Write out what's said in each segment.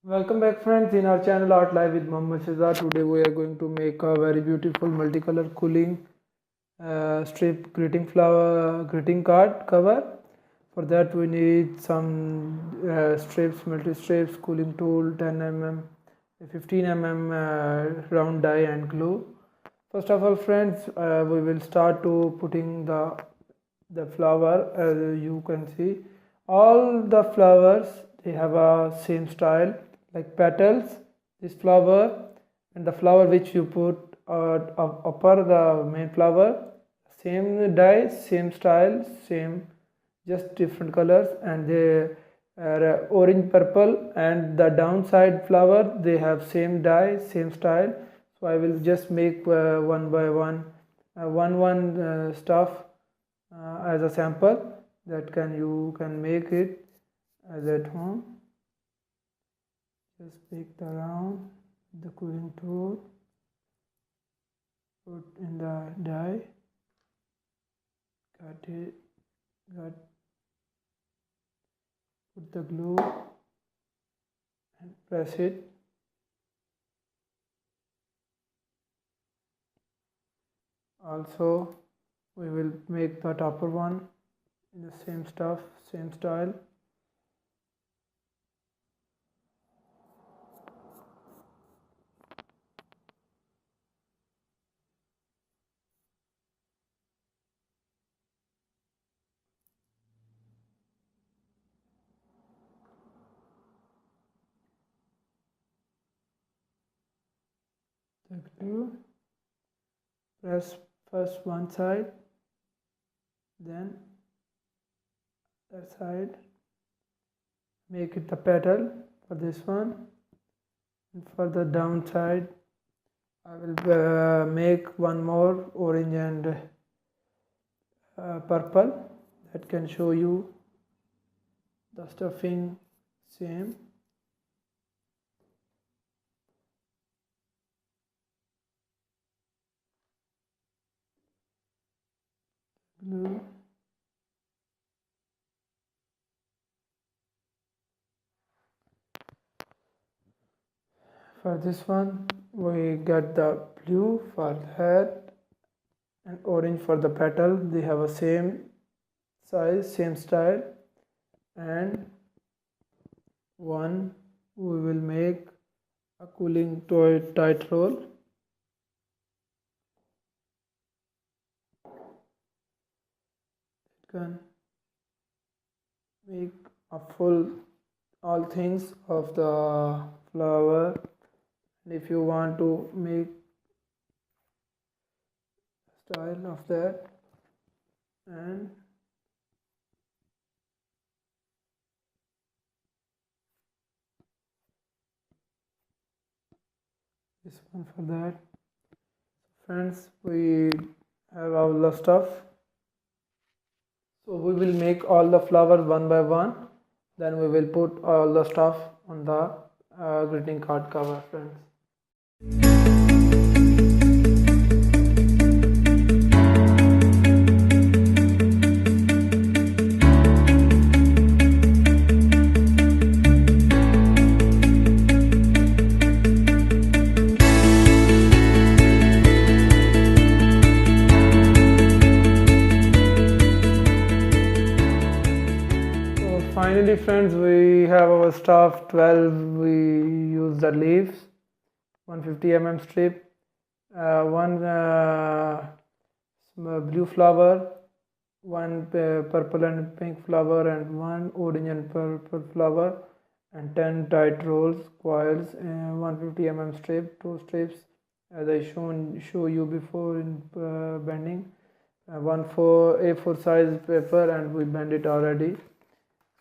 Welcome back friends in our channel Art Live with Muhammad Shazad. Today we are going to make a very beautiful multicolor cooling strip greeting card cover. For that we need some strips, multi-strips, cooling tool, 10 mm, 15 mm round die and glue. First of all friends, we will start to putting the flower. As you can see, all the flowers, they have a same style, like petals, this flower and the flower which you put upper the main flower, same die, same style, same, just different colors, and they are orange purple, and the downside flower they have same die, same style. So I will just make one by one stuff as a sample that you can make it as at home. Just make the round with the cooling tool, put in the die, put the glue and press it. Also we will make the topper one in the same stuff, same style. The glue, press first one side, then that side, make it the petal for this one, and for the down side I will make one more orange and purple that can show you the stuffing same. Glue. For this one we got the blue for the head and orange for the petal. They have a same size, same style, and one we will make a cooling tight roll. Can make a full all things of the flower, and if you want to make style of that, and this one for that. Friends, we have all the stuff. So we will make all the flowers one by one, then we will put all the stuff on the greeting card cover, friends. Finally friends, we have our stuff 12. We use the leaves, 150 mm strip, one blue flower, one purple and pink flower, and one orange and purple flower, and 10 tight rolls, coils, 150 mm strip, 2 strips as I show you before in bending, one for A4 size paper, and we bend it already.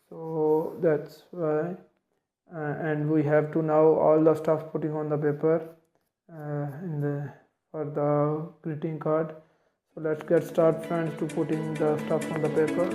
So that's why, and we have to now all the stuff putting on the paper for the greeting card. So let's get started friends to putting the stuff on the paper.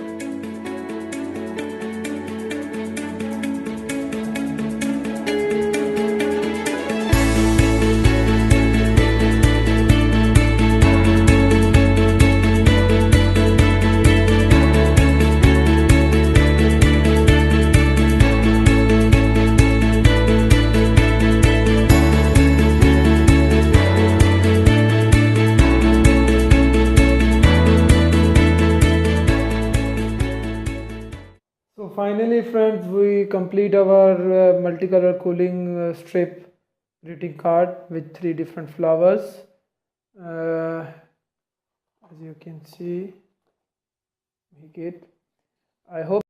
finally friends, we complete our multicolor quilling strip greeting card with 3 different flowers. As you can see, make it. I hope